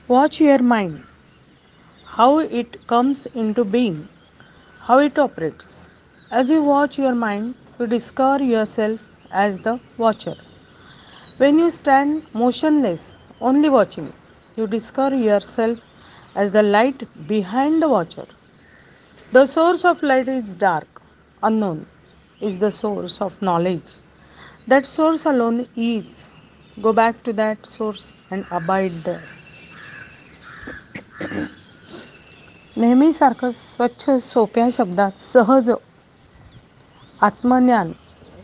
Watch your mind, how it comes into being, how it operates. As you watch your mind, you discover yourself as the watcher. When you stand motionless, only watching, you discover yourself as the light behind the watcher. The source of light is dark, unknown, is the source of knowledge. That source alone is. Go back to that source and abide there. नेहमीसारखं स्वच्छ सोप्या शब्दात सहज आत्मज्ञान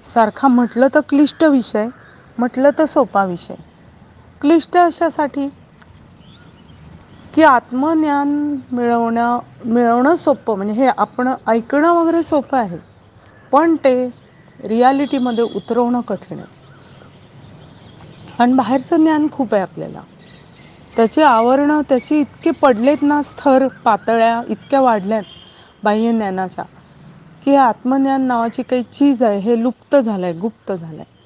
सारखा म्हटलं तर क्लिष्ट विषय, म्हटलं तर सोपा विषय. क्लिष्ट अशासाठी की आत्मज्ञान मिळवणं सोपं, म्हणजे हे आपण ऐकणं वगैरे सोपं आहे, पण ते रियालिटीमध्ये उतरवणं कठीण आहे. आणि बाहेरचं ज्ञान खूप आहे आपल्याला, त्याचे आवरणं त्याची इतके पडलेत ना, स्तर पातळ्या इतक्या वाढल्यात बाह्य ज्ञानाच्या, की आत्मज्ञान नावाची काही चीज आहे हे लुप्त झालं आहे, गुप्त झालं आहे,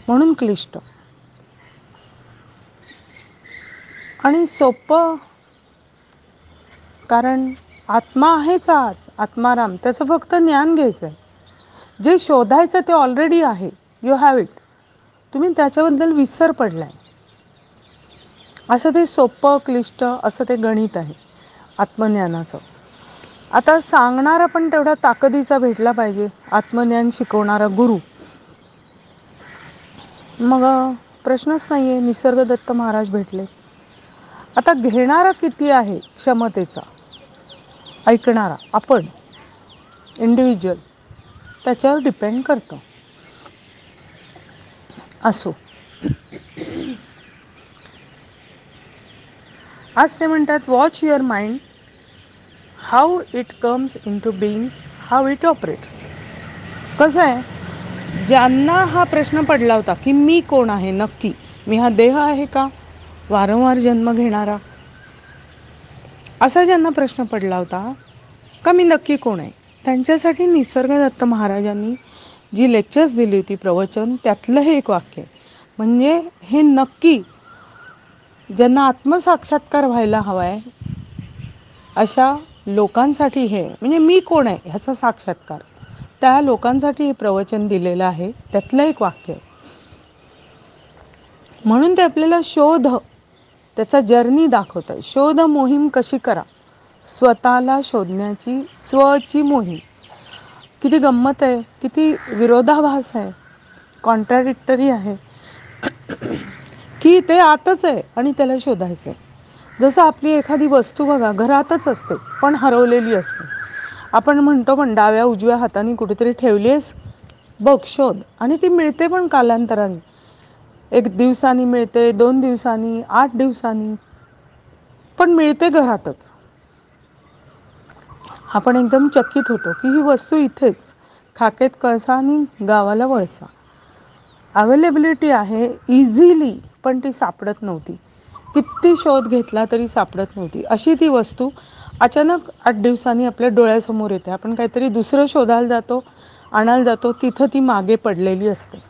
म्हणून क्लिष्ट. आणि सोपं कारण आत्मा आहेच आत, आत्माराम, त्याचं फक्त ज्ञान घ्यायचं आहे. जे शोधायचं ते ऑलरेडी आहे, यू हॅव इट. तुम्ही त्याच्याबद्दल विसर पडलाय. असं ते सोपं क्लिष्ट असं ते गणित आहे आत्मज्ञानाचं. आता सांगणारा पण तेवढा ताकदीचा भेटला पाहिजे, आत्मज्ञान शिकवणारा गुरु. मग प्रश्नच नाही आहे, निसर्गदत्त महाराज भेटले. आता घेणारा किती आहे क्षमतेचा, ऐकणारा आपण इंडिव्हिज्युअल, त्याच्यावर डिपेंड करतं. असो, आज ते म्हणतात watch your mind, how it comes into being, how it operates. कसं आहे, ज्यांना हा प्रश्न पडला होता की मी कोण आहे नक्की, मी हा देह आहे का वारंवार जन्म घेणारा, असा ज्यांना प्रश्न पडला होता का मी नक्की कोण आहे, त्यांच्यासाठी निसर्गदत्त महाराजांनी जी लेक्चर्स दिली होती, प्रवचन, त्यातलं हे एक वाक्य आहे. म्हणजे हे नक्की ज्यांना आत्मसाक्षात्कार व्हायला हवा आहे अशा लोकांसाठी, हे म्हणजे मी कोण आहे ह्याचा साक्षात्कार, त्या लोकांसाठी हे प्रवचन दिलेलं आहे. त्यातलं एक वाक्य आहे. म्हणून ते आपल्याला शोध, त्याचा जर्नी दाखवत आहे. शोध मोहीम कशी करा, स्वतःला शोधण्याची स्वची मोहीम. किती गंमत आहे, किती विरोधाभास आहे, कॉन्ट्राडिक्टरी आहे की ते आतच आहे आणि त्याला शोधायचं आहे. जसं आपली एखादी वस्तू बघा घरातच असते पण हरवलेली असते. आपण म्हणतो पण डाव्या उजव्या हाताने कुठेतरी ठेवली आहेस, बघ शोध, आणि ती मिळते पण कालांतराने. 1 दिवसांनी मिळते, 2 दिवसांनी, 8 दिवसांनी, पण मिळते घरातच. आपण एकदम चकित होतो की ही वस्तू इथेच, खाकेत कळसा आणि गावाला वळसा. अवेलेबिलिटी आहे इझिली, पण ती सापडत नव्हती. किती शोध घेतला तरी सापडत नव्हती. अशी ती वस्तू अचानक 8 दिवसांनी आपल्या डोळ्यासमोर येते. आपण काहीतरी दुसरं शोधायला जातो, आणायला जातो, तिथं ती मागे पडलेली असते.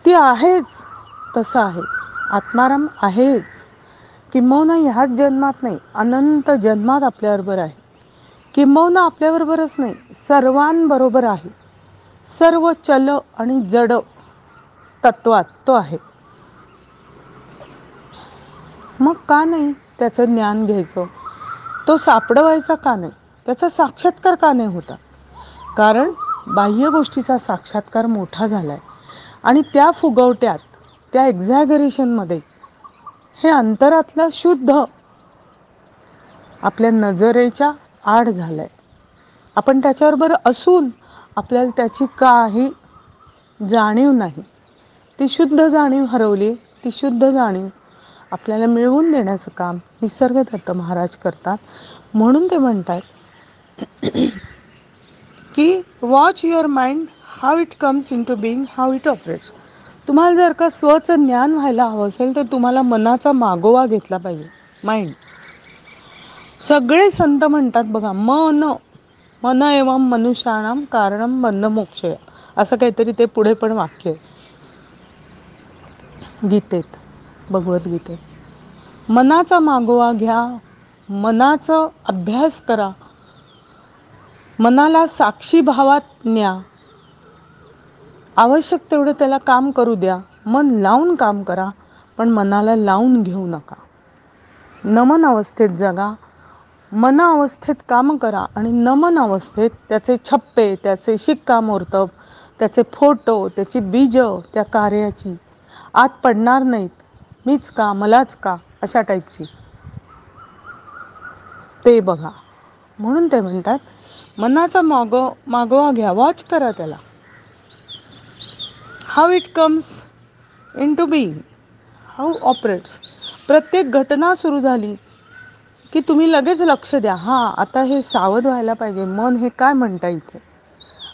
ती आहेच, तसं आहे आत्माराम, आहेच. किंबहुना ह्याच जन्मात नाही, अनंत जन्मात आपल्याबरोबर आहे. किंबहुना आपल्याबरोबरच नाही, सर्वांबरोबर आहे. सर्व चल आणि जड तत्वात तो आहे. मग का नाही त्याचं ज्ञान घ्यायचं, तो सापडवायचा का नाही, त्याचा साक्षात्कार का नाही होता? कारण बाह्य गोष्टीचा साक्षात्कार मोठा झाला आहे आणि त्या फुगवट्यात, त्या एक्झॅगरेशनमध्ये हे अंतरातलं शुद्ध आपल्या नजरेच्या आड झालं आहे. आपण त्याच्याबरोबर असून आपल्याला त्याची काही जाणीव नाही. ती शुद्ध जाणीव हरवली. ती शुद्ध जाणीव आपल्याला मिळवून देण्याचं काम निसर्गदत्त महाराज करतात. म्हणून ते म्हणतात की watch your mind, how it comes into being, how it operates. तुम्हाला जर का स्वचं ज्ञान व्हायला हवं असेल तर तुम्हाला मनाचा मागोवा घेतला पाहिजे, माइंड. सगळे संत म्हणतात बघा, मन एवं मनुष्याणाम कारणम बंधमोक्षय, असं काहीतरी ते पुढे पण वाक्य आहे गीतेत, भगवद्गीतेत. मनाचा मागोवा घ्या, मनाचा अभ्यास करा, मनाला साक्षी भावात न्या, आवश्यक तेवढं त्याला काम करू द्या, मन लावून काम करा, पण मनाला लावून घेऊ नका. नमन अवस्थेत जगा, मन अवस्थेत काम करा आणि नमन अवस्थेत त्याचे छप्पे, त्याचे शिक्कामोर्तब, त्याचे फोटो, त्याची बीज त्या कार्याची आत पडणार नाहीत. मीच का, मलाच का, अशा टाईपची. ते बघा. म्हणून ते म्हणतात मनाचा मागोवा घ्या, वॉच करा त्याला. How it comes into being, how operates. प्रत्येक घटना सुरू झाली की तुम्ही लगेच लक्ष द्या, हां आता हे सावध व्हायला पाहिजे, मन हे काय म्हणतं इथे.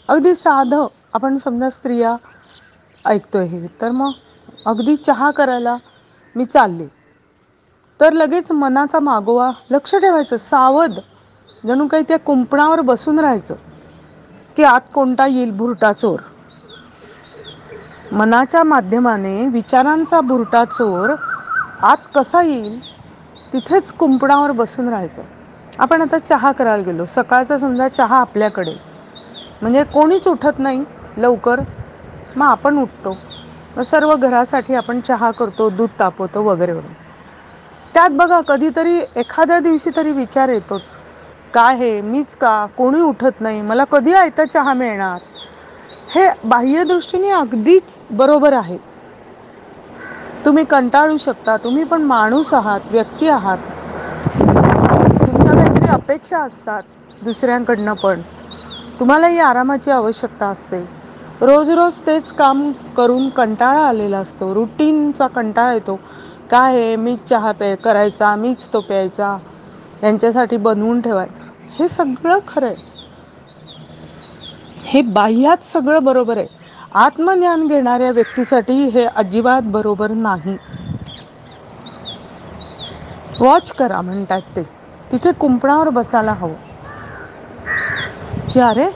अगदी साधं आपण समजा स्त्रिया ऐकतोय हे, तर मग अगदी चहा करायला मी चालले, तर लगेच मनाचा मागोवा लक्ष ठेवायचं, सावध, जणू काही त्या कुंपणावर बसून राहायचं की आत कोणता येईल भुरटा चोर. मनाच्या माध्यमाने विचारांचा भुरटा चोर आत कसा येईल तिथेच कुंपणावर बसून राहायचं. आपण आता चहा करायला गेलो, सकाळचा समजा चहा आपल्याकडे, म्हणजे कोणीच उठत नाही लवकर, मग आपण उठतो, मग सर्व घरासाठी आपण चहा करतो, दूध तापवतो वगैरे वगैरे. त्यात बघा कधीतरी एखाद्या दिवशी तरी विचार येतोच, काय हे मीच का, कोणी उठत नाही, मला कधी आयता चहा मिळणार. हे बाह्यदृष्टीने अगदीच बरोबर आहे. तुम्ही कंटाळू शकता, तुम्ही पण माणूस आहात, व्यक्ती आहात, तुमच्या काहीतरी अपेक्षा असतात दुसऱ्यांकडनं, पण तुम्हालाही आरामाची आवश्यकता असते. रोज रोज तेच काम करून कंटाळा आलेला असतो, रुटीनचा कंटाळा येतो. काय आहे, मीच चहा करायचा, मीच तो प्यायचा, यांच्यासाठी बनवून ठेवायचं. हे सगळं खरं आहे, हे बाह्यात सगळं बरोबर आहे. आत्मज्ञान घेणाऱ्या व्यक्तीसाठी हे अजिबात बरोबर नाही. वॉच करा म्हणतात ते, तिथे कुंपणावर बसायला हवं की अरे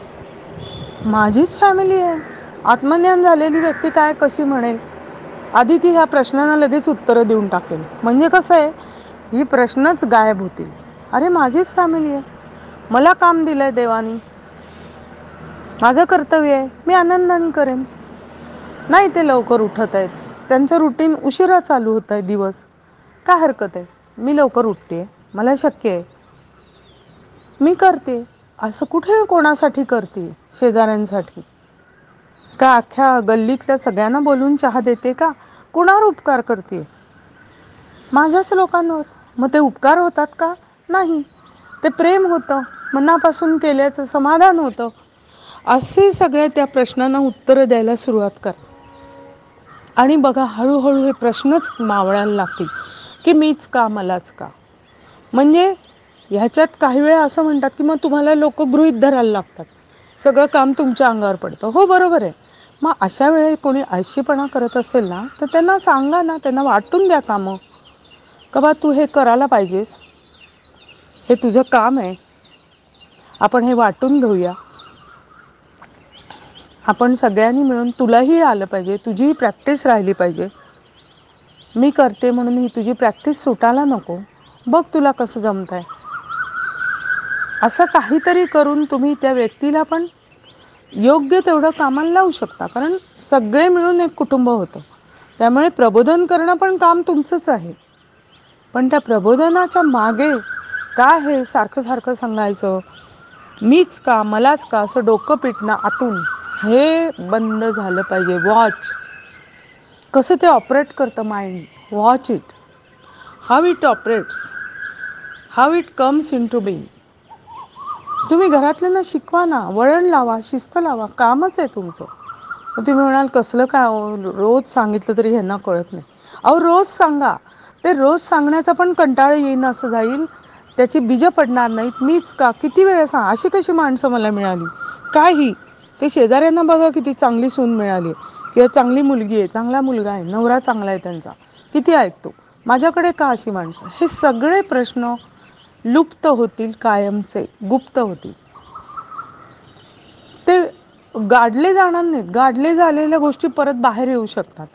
माझीच फॅमिली आहे. आत्मज्ञान झालेली व्यक्ती काय कशी म्हणेल, आधी ती ह्या प्रश्नांना लगेच उत्तरं देऊन टाकेल. म्हणजे कसं आहे, ही प्रश्नच गायब होतील. अरे माझीच फॅमिली आहे, मला काम दिलं आहे देवानी, माझं कर्तव्य आहे, मी आनंदाने करेन. नाही ते लवकर उठत आहेत, त्यांचं रुटीन उशिरा चालू होत आहे दिवस, काय हरकत आहे, मी लवकर उठते, मला शक्य आहे, मी करते. असं कुठे कोणासाठी करते, शेजाऱ्यांसाठी का अख्ख्या गल्लीतल्या सगळ्यांना बोलून चहा देते का, कुणावर उपकार करते, माझ्याच लोकांवर. मग ते उपकार होतात का, नाही, ते प्रेम होतं, मनापासून केल्याचं समाधान होतं. असे सगळे त्या प्रश्नांना उत्तरं द्यायला सुरुवात करा आणि बघा हळूहळू हे प्रश्नच मावळायला लागतील की मीच का, मलाच का. म्हणजे ह्याच्यात काही वेळा असं म्हणतात की मग तुम्हाला लोक गृहीत धरायला लागतात, सगळं काम तुमच्या अंगावर पडतं. हो बरोबर आहे. मग अशा वेळी कोणी आळशीपणा करत असेल ना, तर त्यांना सांगा ना, त्यांना वाटून द्या कामं, का बा तू हे करायला पाहिजेस, हे तुझं काम आहे, आपण हे वाटून घेऊया, आपण सगळ्यांनी मिळून, तुलाही आलं पाहिजे, तुझीही प्रॅक्टिस राहिली पाहिजे, मी करते म्हणून ही तुझी प्रॅक्टिस सुटायला नको, बघ तुला कसं जमत आहे. असं काहीतरी करून तुम्ही त्या व्यक्तीला पण योग्य तेवढं कामाला लावू शकता, कारण सगळे मिळून एक कुटुंब होतं. त्यामुळे प्रबोधन करणं पण काम तुमचंच आहे. पण त्या प्रबोधनाच्या मागे काय हे सारखं सारखं सांगायचं, मीच का, मलाच का, असं डोकं पिटणं आतून, हे बंद झालं पाहिजे. वॉच कसं ते ऑपरेट करतं mind, watch it, how it operates, how it comes into being. तुम्ही घरातल्यांना शिकवा ना, वळण लावा, शिस्त लावा, कामच आहे तुमचं. मग तुम्ही म्हणाल कसलं काय, रोज सांगितलं तरी ह्यांना कळत नाही. अहो रोज सांगा, ते रोज सांगण्याचा पण कंटाळा येईन असं जाईल, त्याची बीजं पडणार नाहीत. मीच का, किती वेळा सांगा, अशी कशी माणसं मला मिळाली, काय ही, ते शेजाऱ्यांना बघा किती चांगली सून मिळाली, किंवा चांगली मुलगी आहे, चांगला मुलगा आहे, नवरा चांगला आहे त्यांचा, किती ऐकतो, माझ्याकडे का अशी माणसं. हे सगळे प्रश्न लुप्त होतील, कायमचे गुप्त होतील, ते गाडले जाणार नाहीत. गाडले झालेल्या गोष्टी परत बाहेर येऊ शकतात.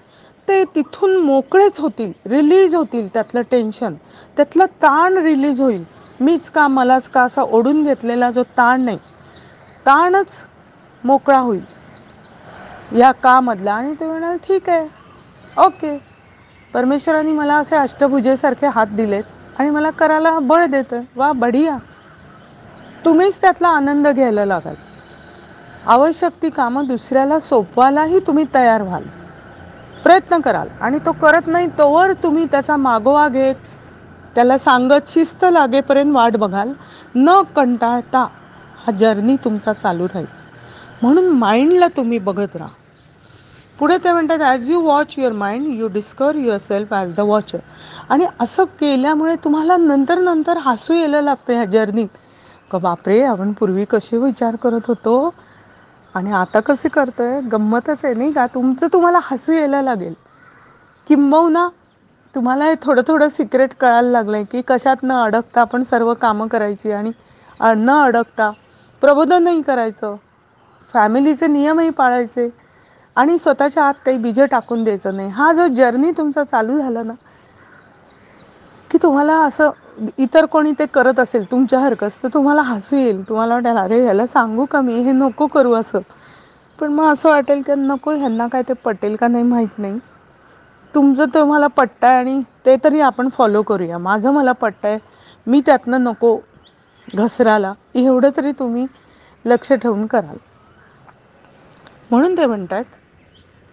ते तिथून मोकळेच होतील, रिलीज होतील. त्यातलं टेन्शन, त्यातलं ताण रिलीज होईल. मीच का, मलाच का, असा ओढून घेतलेला जो ताण नाही, ताणच मोकळा होईल या का मधला. आणि ते म्हणाल ठीक आहे, ओके, परमेश्वराने मला असे अष्टभुजेसारखे हात दिलेत आणि मला करायला बळ देतं. वा, बढिया. तुम्हीच त्यातला आनंद घ्यायला लागाल. आवश्यक ती कामं दुसऱ्याला सोपवायलाही तुम्ही तयार व्हाल, प्रयत्न कराल. आणि तो करत नाही तोवर तुम्ही त्याचा मागोवा घेत, त्याला सांगत, शिस्त लागेपर्यंत वाट बघाल. न कंटाळता हा जर्नी तुमचा चालू राहील. म्हणून माइंडला तुम्ही बघत राहा. पुढे ते म्हणतात, as you watch your mind you discover your self as the watcher. आणि असं केल्यामुळे तुम्हाला नंतर नंतर हसू यायला लागतं ह्या जर्नीत. का बापरे, आपण पूर्वी कसे विचार करत होतो आणि आता कसे करतोय. गंमतच आहे नाही का. तुमचं तुम्हाला हसू यायला लागेल. किंबहुना तुम्हाला हे थोडं थोडं सिक्रेट कळायला लागलं आहे की कशात न अडकता आपण सर्व कामं करायची आणि न अडकता प्रबोधनही करायचं, फॅमिलीचे नियमही पाळायचे आणि स्वतःच्या आत काही बीजं टाकून द्यायचं नाही. हा जो जर्नी तुमचा चालू झाला ना, की तुम्हाला असं इतर कोणी ते करत असेल तुमच्या हरकत, तर तुम्हाला हसू येईल. तुम्हाला वाटेल, अरे ह्याला सांगू का मी, हे नको करू असं. पण मग असं वाटेल की नको, ह्यांना काय ते पटेल का नाही माहीत नाही. तुमचं तुम्हाला पटतं आहे आणि ते तरी आपण फॉलो करूया. माझं मला पटतं आहे, मी त्यातनं नको घसराला, एवढं तरी तुम्ही लक्ष ठेवून कराल. म्हणून ते म्हणतात,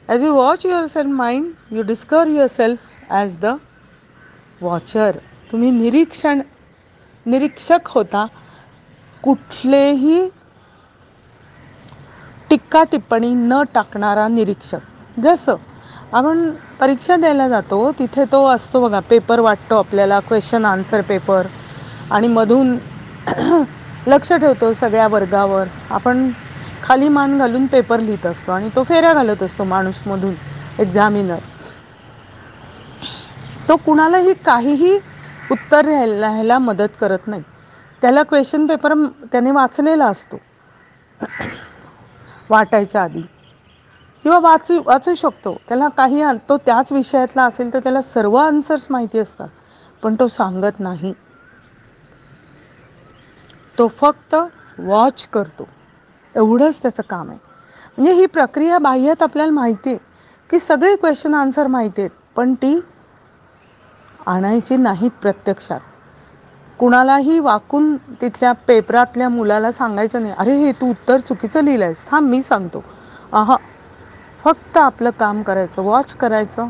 as you watch your self mind you discover your self as the watcher. तुम्ही निरीक्षक होता. कुठलेही टिक्का टिप्पणी न टाकणारा निरीक्षक. जसं आपण परीक्षा द्यायला जातो, तिथे तो असतो बघा, पेपर वाटतो आपल्याला, क्वेश्चन आन्सर पेपर, आणि मधून लक्ष ठेवतो सगळ्या वर्गावर. आपण खाली मान घालून पेपर लिहित असतो आणि तो फेऱ्या घालत असतो माणूसमधून, एक्झामिनर. तो कुणालाही काहीही उत्तर लिहायला मदत करत नाही. त्याला क्वेश्चन पेपर त्याने वाचलेला असतो वाटायच्या आधी, किंवा वाचू शकतो. त्याला काही, तो त्याच विषयातला असेल तर त्याला सर्व आन्सर्स माहिती असतात, पण तो सांगत नाही. तो फक्त वॉच करतो, एवढंच त्याचं काम आहे. म्हणजे ही प्रक्रिया बाह्यात आपल्याला माहिती आहे की सगळे क्वेश्चन आन्सर माहिती आहेत, पण ती आणायची नाहीत प्रत्यक्षात. कुणालाही वाकून तिथल्या पेपरातल्या मुलाला सांगायचं नाही, अरे हे तू उत्तर चुकीचं लिहिलं आहेस, थांब मी सांगतो. फक्त आपलं काम करायचं, वॉच करायचं.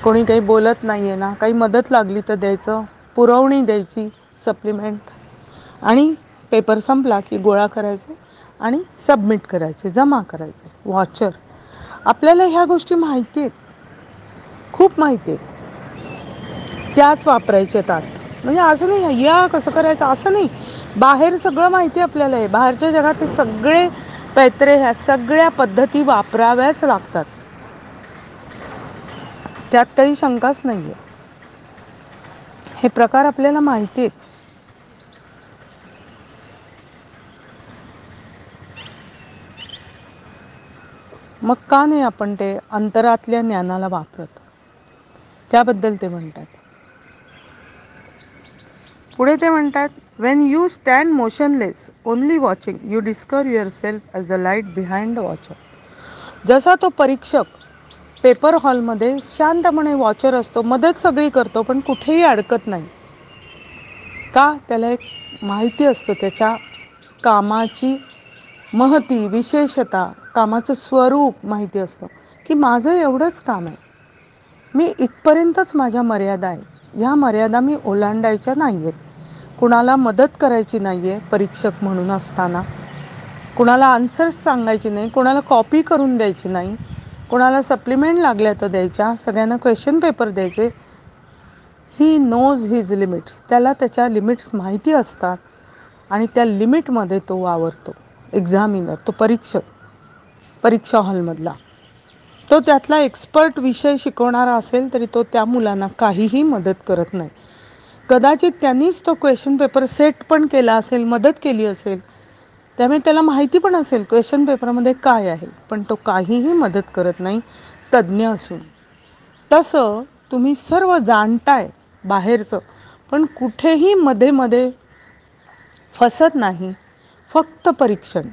कोणी काही बोलत नाही आहे ना, काही मदत लागली तर द्यायचं, पुरवणी द्यायची, सप्लिमेंट, आणि पेपर संपला की गोळा करायचे आणि सबमिट करायचे, जमा करायचे. वॉचर. आपल्याला ह्या गोष्टी माहिती आहेत, खूप माहिती आहेत. त्याच वापरायच्या आत. म्हणजे असं नाही या कसं करायचं असं नाही. बाहेर सगळं माहिती आपल्याला आहे. बाहेरच्या जगात हे सगळे पैत्रे, ह्या सगळ्या पद्धती वापराव्याच लागतात, त्यात काही शंकाच नाही आहे. हे प्रकार आपल्याला माहिती आहेत. मग का नाही आपण ते अंतरातल्या ज्ञानाला वापरत. त्याबद्दल ते म्हणतात. पुढे ते म्हणतात, Wien you stand motionless only watching you discover your self as the light behind the watcher. जसा तो परीक्षक पेपर हॉलमध्ये शांतपणे वॉचर असतो, मदत सगळी करतो, पण कुठेही अडकत नाही. का? त्याला एक माहिती असतं त्याच्या कामाची महती, विशेषता, कामाचं स्वरूप माहिती असतं की माझं एवढंच काम आहे, मी इथपर्यंतच माझ्या मर्यादा आहे, ह्या मर्यादा मी ओलांडायच्या नाही आहेत. कुणाला मदत करायची नाही आहे परीक्षक म्हणून असताना, कुणाला आन्सर्स सांगायची नाही, कुणाला कॉपी करून द्यायची नाही, कुणाला सप्लिमेंट लागल्या तर द्यायच्या, सगळ्यांना क्वेश्चन पेपर द्यायचे. He knows his limits. त्याला त्याच्या लिमिट्स माहिती असतात आणि त्या लिमिटमध्ये तो वावरतो. एक्झामिनर, तो परीक्षक, परीक्षा हॉलमधला, तो त्यातला एक्सपर्ट विषय शिकवणारा असेल तरी तो त्या मुलांना काहीही मदत करत नाही. कदाचित त्यांनीच तो क्वेश्चन पेपर सेट पण केला असेल, मदत केली असेल, त्यामुळे त्याला माहिती पण असेल क्वेश्चन पेपरमध्ये काय आहे, पण तो काहीही मदत करत नाही, तज्ज्ञ असून. तसं तुम्ही सर्व जाणताय बाहेरचं, पण कुठेही मध्ये मध्ये फसत नाही. फक्त परीक्षण,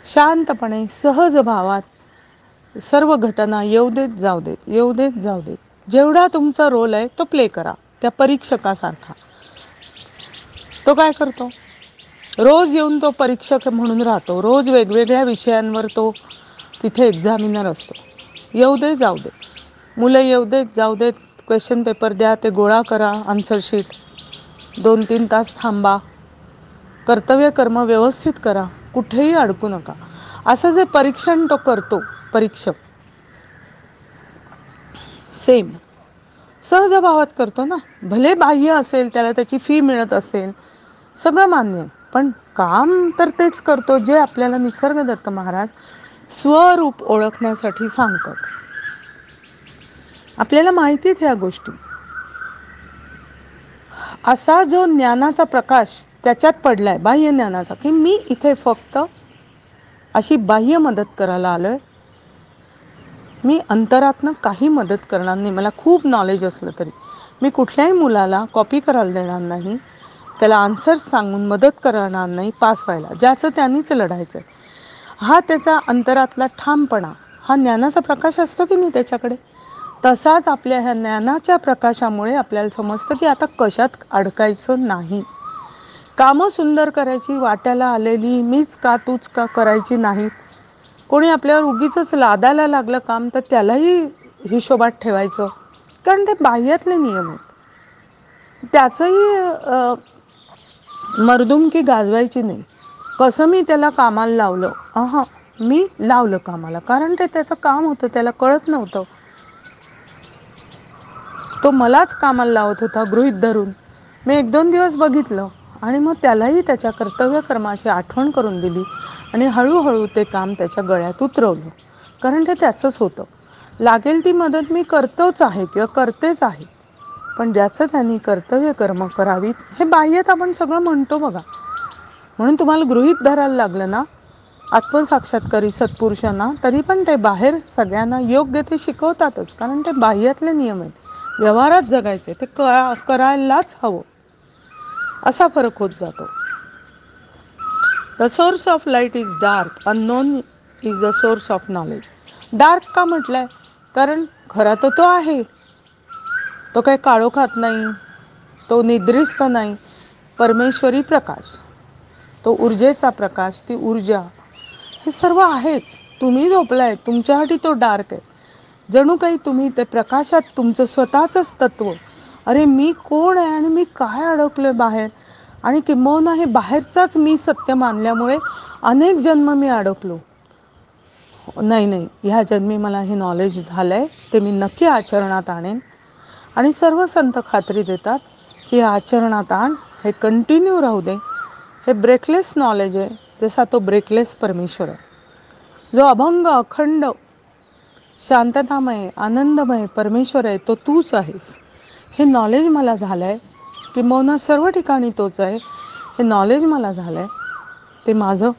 शांतपणे सहज भावात सर्व घटना येऊ देत जाऊ देत, येऊ देत जाऊ देत. जेवढा तुमचा रोल आहे तो प्ले करा त्या परीक्षकासारखा. तो काय करतो, रोज येऊन तो परीक्षक म्हणून राहतो. रोज वेगवेगळ्या विषयांवर तो तिथे एक्झामिनर असतो. येऊ दे जाऊ दे, मुलं येऊ देत जाऊ देत, क्वेश्चन पेपर द्या, ते गोळा करा, आन्सर शीट 2-3 तास थांबा, कर्तव्य कर्म व्यवस्थित करा, कुठेही अडकू नका. असं जे परीक्षण तो करतो परीक्षक, सेम सहजभावात करतो ना. भले बाह्य असेल, त्याला त्याची फी मिळत असेल, सगळं मान्य आहे, पण काम तर तेच करतो जे आपल्याला निसर्गदत्त महाराज स्वरूप ओळखण्यासाठी सांगतात. आपल्याला माहितीत ह्या गोष्टी. असा जो ज्ञानाचा प्रकाश त्याच्यात पडलाय, बाह्य ज्ञानाचा, की मी इथे फक्त अशी बाह्य मदत करायला आलोय, मी अंतरातनं काही मदत करणार नाही. मला खूप नॉलेज असलं तरी मी कुठल्याही मुलाला कॉपी करायला देणार नाही, त्याला आन्सर्स सांगून मदत करणार नाही पास व्हायला. ज्याचं त्यांनीच लढायचं आहे, हा त्याचा अंतरातला ठामपणा, हा ज्ञानाचा प्रकाश असतो की नाही त्याच्याकडे. तसाच आपल्या ह्या ज्ञानाच्या प्रकाशामुळे आपल्याला समजतं की आता कशात अडकायचं नाही. कामं सुंदर करायची, वाट्याला आलेली मीच का तूच का करायची नाहीत. कोणी आपल्यावर उगीचच लादायला लागलं काम, तर त्यालाही हिशोबात ठेवायचं, कारण ते बाह्यातले नियम आहेत. त्याचंही मर्दुमकी गाजवायची नाही. कसं मी त्याला कामाला लावलं, मी लावलं कामाला, कारण ते त्याचं काम होतं, त्याला कळत नव्हतं. तो मलाच कामाला लावत होता गृहीत धरून. मी 1-2 दिवस बघितलं आणि मग त्यालाही त्याच्या कर्तव्य कर्माची आठवण करून दिली आणि हळूहळू ते काम त्याच्या गळ्यात उतरवलं, कारण ते त्याचंच होतं. लागेल ती मदत मी करतोच आहे किंवा करतेच आहे, पण ज्याचं त्यांनी कर्तव्य कर्म करावीत, हे बाह्यात आपण सगळं म्हणतो बघा. म्हणून तुम्हाला गृहीत धरायला लागलं ना आत्मसाक्षात्कारी सत्पुरुषांना, तरी पण ते बाहेर सगळ्यांना योग्य ते शिकवतातच, कारण ते बाह्यातले नियम आहेत. व्यवहारात जगायचे ते करायलाच हवं. असा फरक होत जातो. The source of light is dark, unknown is the source of knowledge. Dark का म्हटलंय, कारण खरा तर तो आहे, तो काही काळोखात नाही, तो निद्रिस्त नाही. परमेश्वरी प्रकाश, तो ऊर्जेचा प्रकाश, ती ऊर्जा, हे सर्व आहेच. तुम्ही झोपलाय, तुमच्यासाठी तो डार्क आहे. जणू काही तुम्ही ते प्रकाशात तुमचं स्वतःचंच तत्व, अरे मी कोण आहे आणि मी काय अडकलोय बाहेर, आणि किंबहुना हे बाहेरचाच मी सत्य मानल्यामुळे अनेक जन्म मी अडकलो. नाही, ह्या जन्मी मला हे नॉलेज झालं आहे, ते मी नक्की आचरणात आणेन. आणि सर्व संत खात्री देतात की आचरणात आण, हे कंटिन्यू राहू दे. हे ब्रेकलेस नॉलेज आहे, जसा तो ब्रेकलेस परमेश्वर आहे, जो अभंग अखंड शांततामय आनंदमय परमेश्वर आहे, तो तूच आहेस. हे नॉलेज मला झालं आहे, किंबहुना सर्व ठिकाणी तोच आहे, हे नॉलेज मला झालं आहे. ते माझं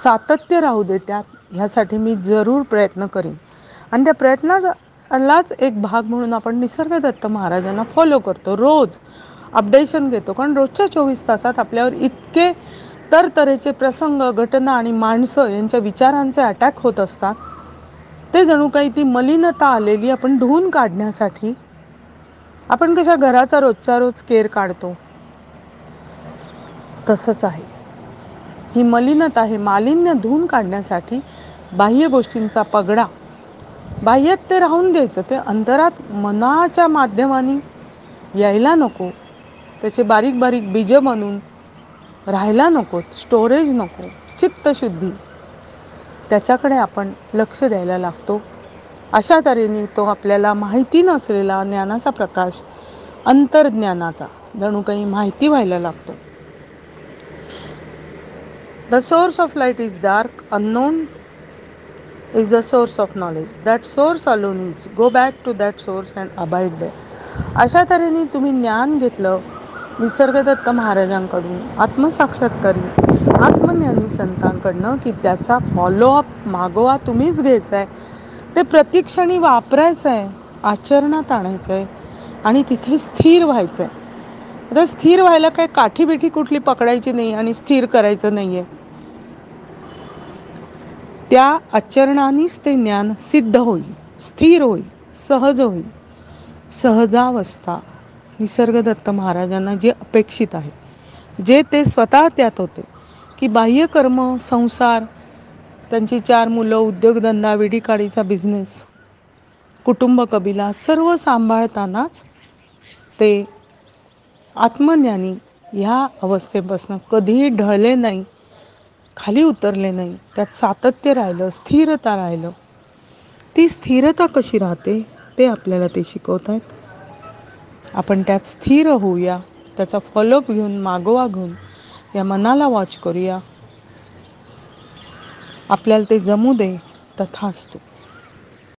सातत्य राहू दे त्यात, ह्यासाठी मी जरूर प्रयत्न करीन. आणि त्या प्रयत्नालाच एक भाग म्हणून आपण निसर्गदत्त महाराजांना फॉलो करतो, रोज अपडेशन घेतो. कारण रोजच्या 24 तासात आपल्यावर इतके तरतरेचे प्रसंग, घटना आणि माणसं यांच्या विचारांचे अटॅक होत असतात. ते जणू काही ती मलिनता आलेली आपण धुवून काढण्यासाठी, आपण कशा घराचा रोजच्या रोज केर काढतो, तसंच आहे. ही मलिनता, हे मालिन्य धुवून काढण्यासाठी बाह्य गोष्टींचा पगडा, बाह्यात ते राहून द्यायचं, ते अंतरात मनाच्या माध्यमाने यायला नको, त्याचे बारीक बारीक बीज बनून राहायला नको, स्टोरेज नको, चित्तशुद्धी, त्याच्याकडे आपण लक्ष द्यायला लागतो. अशा तऱ्हेने तो आपल्याला माहिती नसलेला ज्ञानाचा प्रकाश, अंतर्ज्ञानाचा जणू काही माहिती व्हायला लागतो. The source of light is dark, unknown is the source of knowledge. That source alone is. Go back to that source and abide there. अशा तऱ्हेने तुम्ही ज्ञान घेतलं निसर्गदत्त महाराजांकडून, आत्मसाक्षात्कारी आत्मज्ञानी संतांकडनं, की त्याचा फॉलोअप मागोवा तुम्हीच घ्यायचा आहे. ते प्रतिक्षणी वापरायचं आहे, आचरणात आणायचं आहे आणि तिथे स्थिर व्हायचं आहे. आता स्थिर व्हायला काय काठीबिठी कुठली पकडायची नाही आणि स्थिर करायचं नाही आहे. त्या आचरणानेच ते ज्ञान सिद्ध होईल, स्थिर होईल, सहज होईल. सहजावस्था निसर्गदत्त महाराजांना जे अपेक्षित आहे, जे ते स्वतः त्यात होते की बाह्यकर्म, संसार, त्यांची 4 मुलं, उद्योगधंदा, विडीकाडीचा बिझनेस, कुटुंब, कबिला सर्व सांभाळतानाच ते आत्मज्ञानी ह्या अवस्थेपासून कधीही ढळले नाही, खाली उतरले नाही, त्यात सातत्य राहिलं, स्थिरता राहिलं. ती स्थिरता कशी राहते ते आपल्याला ते शिकवत आहेत. आपण त्यात स्थिर होऊया, त्याचा फॉलोअप घेऊन, मागोवा घेऊन या मनाला वॉच करूया. आपल्याला ते जमू दे. तथास्तु.